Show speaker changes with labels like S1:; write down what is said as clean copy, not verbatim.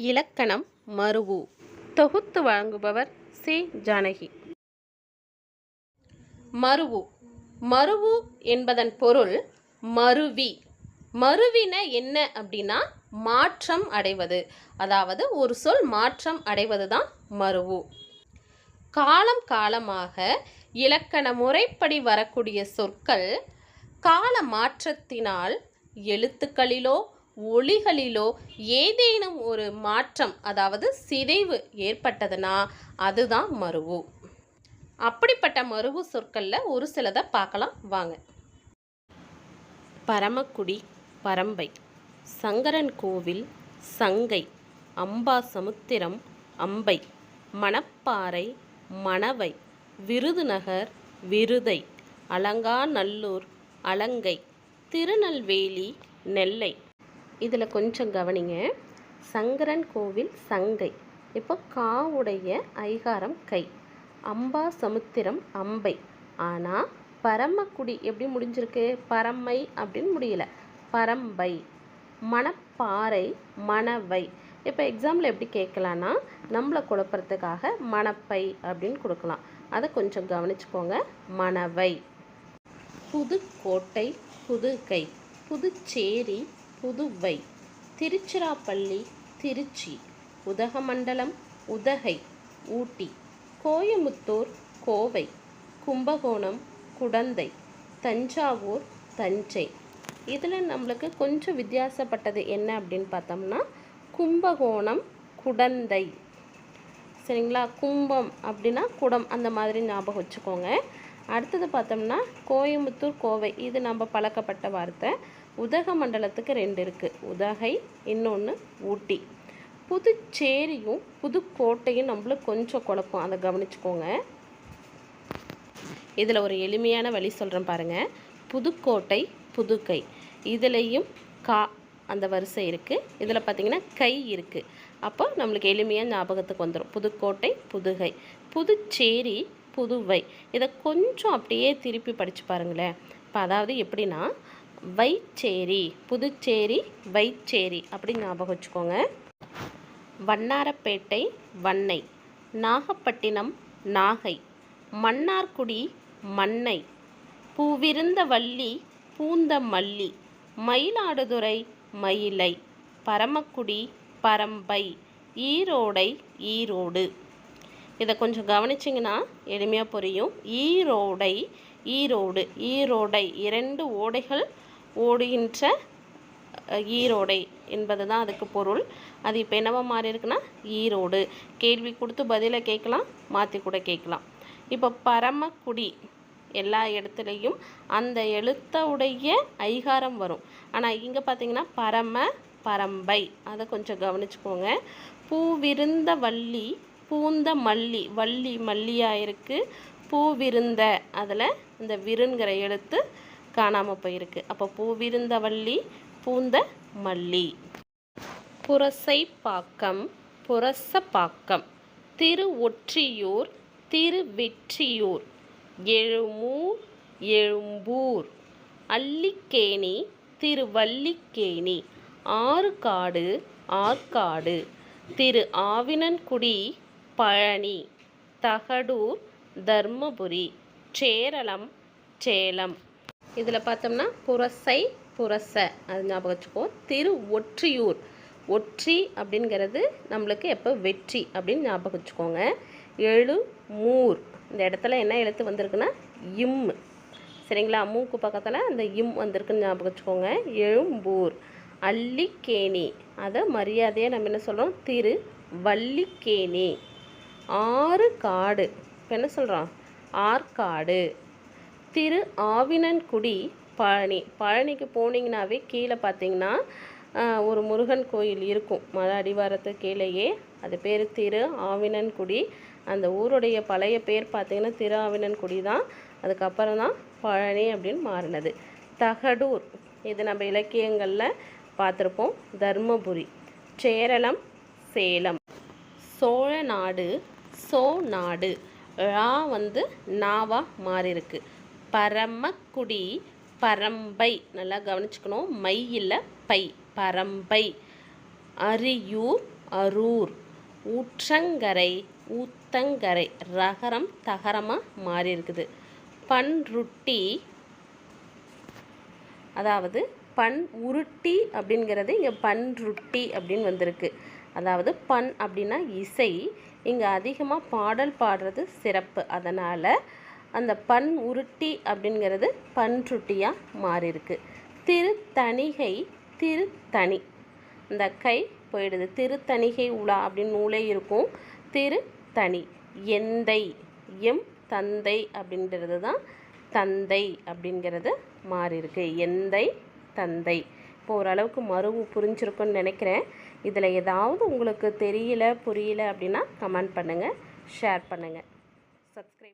S1: இலக்கணம் மருவு. தொகுத்து வழங்குபவர் சி. ஜானகி. மருவு. மருவு என்பதன் பொருள் மருவி. மருவின என்ன அப்படின்னா மாற்றம் அடைவது. அதாவது ஒரு சொல் மாற்றம் அடைவது தான் மருவு. காலம் காலமாக இலக்கண முறைப்படி வரக்கூடிய சொற்கள் கால மாற்றத்தினால் எழுத்துக்களிலோ ஒலிகளிலோ ஏதேனும் ஒரு மாற்றம், அதாவது சிதைவு ஏற்பட்டதுன்னா அதுதான் மருவு. அப்படிப்பட்ட மருவு சொற்களில் ஒரு சிலதை பார்க்கலாம் வாங்க. பரமக்குடி, பரம்பை, சங்கரன் கோவில், சங்கை, அம்பாசமுத்திரம், அம்பை, மணப்பாறை, மணவை, விருதுநகர், விருதை, அலங்காநல்லூர், அலங்கை, திருநெல்வேலி, நெல்லை. இதில் கொஞ்சம் கவனிங்க. சங்கரன் கோவில் சங்கை, இப்போ காவுடைய ஐகாரம் கை. அம்பாசமுத்திரம் அம்பை. ஆனால் பரமக்குடி எப்படி முடிஞ்சிருக்கு? பரம்மை அப்படின்னு முடியல, பரம்பை. மணப்பாறை, மணவை. இப்போ எக்ஸாம்பிள் எப்படி கேட்கலான்னா நம்மளை குழப்பறதுக்காக மணப்பை அப்படின்னு கொடுக்கலாம். அதை கொஞ்சம் கவனிச்சுக்கோங்க. மணவை. புதுக்கோட்டை, புதுகை, புதுச்சேரி, புதுவை, திருச்சிராப்பள்ளி, திருச்சி, உதகமண்டலம், உதகை, ஊட்டி, கோயமுத்தூர், கோவை, கும்பகோணம், குடந்தை, தஞ்சாவூர், தஞ்சை. இதில் நம்மளுக்கு கொஞ்சம் வித்தியாசப்பட்டது என்ன அப்படின்னு பார்த்தோம்னா கும்பகோணம், குடந்தை. சரிங்களா? கும்பம் அப்படின்னா குடம், அந்த மாதிரி ஞாபகம் வச்சுக்கோங்க. அடுத்தது பார்த்தோம்னா கோயமுத்தூர், கோவை, இது நம்ம பழக்கப்பட்ட வார்த்தை. உதகமண்டலத்துக்கு 2 இருக்குது, உதகை, இன்னொன்று ஊட்டி. புதுச்சேரியும் புதுக்கோட்டையும் நம்மளுக்கு கொஞ்சம் குழப்பம், அதை கவனிச்சுக்கோங்க. இதில் ஒரு எளிமையான வழி சொல்கிறேன் பாருங்கள். புதுக்கோட்டை, புதுகை, இதுலேயும் கா அந்த வரிசை இருக்குது. இதில் பார்த்திங்கன்னா கை இருக்குது. அப்போ நம்மளுக்கு எளிமையாக ஞாபகத்துக்கு வந்துடும். புதுக்கோட்டை, புதுகை. புதுச்சேரி, புதுவை. இதை கொஞ்சம் அப்படியே திருப்பி படித்து பாருங்களேன். இப்போ அதாவது எப்படின்னா வைச்சேரி, புதுச்சேரி, வைச்சேரி அப்படி ஞாபகம் வச்சுக்கோங்க. வண்ணாரப்பேட்டை, வண்ணை, நாகப்பட்டினம், நாகை, மன்னார்குடி, மண்ணை, பூவிருந்த வள்ளி, பூந்த மல்லி, மயிலாடுதுறை, மயிலை, பரமக்குடி, பரம்பை, ஈரோடை, ஈரோடு. இதை கொஞ்சம் கவனிச்சிங்கன்னா எளிமையாக புரியும். ஈரோடை, ஈரோடு, ஈரோடை, 2 ஓடைகள் ஓடுகின்ற ஈரோடை என்பது தான் அதுக்கு பொருள். அது இப்போ என்னவா மாறி இருக்குன்னா ஈரோடு. கேள்வி கொடுத்து பதிலை கேட்கலாம், மாற்றி கூட கேட்கலாம். இப்போ பரமக்குடி, எல்லா இடத்துலையும் அந்த எழுத்தவுடைய ஐகாரம் வரும். ஆனால் இங்கே பார்த்தீங்கன்னா பரம, பரம்பை, அதை கொஞ்சம் கவனிச்சுக்கோங்க. பூவிருந்த வள்ளி, பூந்த மல்லி, வள்ளி மல்லியாக இருக்குது. பூவிருந்த, அதில் இந்த விருங்கிற எழுத்து காணாமல் போயிருக்கு. அப்போ பூவிருந்த வள்ளி, பூந்த மல்லி. புரசைப்பாக்கம், புரசப்பாக்கம், திருவொற்றியூர், திருவெற்றியூர், எழுமூர், எழும்பூர், அல்லிக்கேணி, திருவல்லிக்கேணி, ஆறுகாடு, ஆற்காடு, திரு ஆவினன்குடி, பழனி, தகடூர், தர்மபுரி, சேரளம், சேலம். இதில் பார்த்தோம்னா புரசை, புரச, அது ஞாபகம் வச்சுக்கோ. திருவொற்றியூர், ஒற்றி அப்படிங்கிறது நம்மளுக்கு எப்போ வெற்றி அப்படின்னு ஞாபகம் வச்சுக்கோங்க. எழுமூர், இந்த இடத்துல என்ன எழுத்து வந்திருக்குன்னா இம். சரிங்களா? மூக்கு பக்கத்தில் அந்த இம் வந்திருக்குன்னு ஞாபகம் வச்சுக்கோங்க. எழும்பூர். அல்லிக்கேணி, அதை மரியாதையாக நம்ம என்ன சொல்கிறோம்? திரு வல்லிக்கேணி. ஆறுகாடு, இப்போ என்ன சொல்கிறோம்? ஆற்காடு. திரு ஆவினன்குடி, பழனி. பழனிக்கு போனீங்கன்னாவே கீழே பார்த்தீங்கன்னா ஒரு முருகன் கோயில் இருக்கும், மலை அடிவாரத்துக்கு கீழேயே. அது பேர் திரு ஆவினன்குடி. அந்த ஊருடைய பழைய பேர் பார்த்தீங்கன்னா திரு ஆவினன்குடி தான். அதுக்கப்புறம் தான் பழனி அப்படின்னு மாறினது. தகடூர், இது நம்ம இலக்கியங்களில் பார்த்துருப்போம். தர்மபுரி. சேரளம், சேலம். சோழ நாடு, சோ நாடு, ரா வந்து நாவா மாறி இருக்கு. பரமக்குடி, பரம்பை, நல்லா கவனிச்சுக்கணும். மை இல்லை பை, பரம்பை. அரியூர், அரூர். ஊற்றங்கரை ஊத்தங்கரை. ரகரம் தகரமாக மாறி இருக்குது. பன்ருட்டி, அதாவது பன் உருட்டி அப்படிங்கிறது இங்கே பன்ருட்டி அப்படின்னு வந்திருக்கு. அதாவது பன் அப்படின்னா இசை, இங்கே அதிகமாக பாடல் பாடுறது சிறப்பு. அதனால் அந்த பன் உருட்டி அப்படிங்கிறது பன்ருட்டியாக மாறியிருக்கு. திருத்தணிகை திருத்தணி. இந்த கை போயிடுது. திருத்தணிகை உலா அப்படின்னு நூலே இருக்கும். திருத்தணி. எந்தை எம் தந்தை அப்படின்றது தான் தந்தை அப்படிங்கிறது மாறி இருக்கு. எந்தை தந்தை. இப்போ ஓரளவுக்கு மறுவு புரிஞ்சிருக்குன்னு நினைக்கிறேன். இதில் ஏதாவது உங்களுக்கு தெரியல புரியல அப்படின்னா கமெண்ட் பண்ணுங்கள், ஷேர் பண்ணுங்கள், சப்ஸ்கிரைப்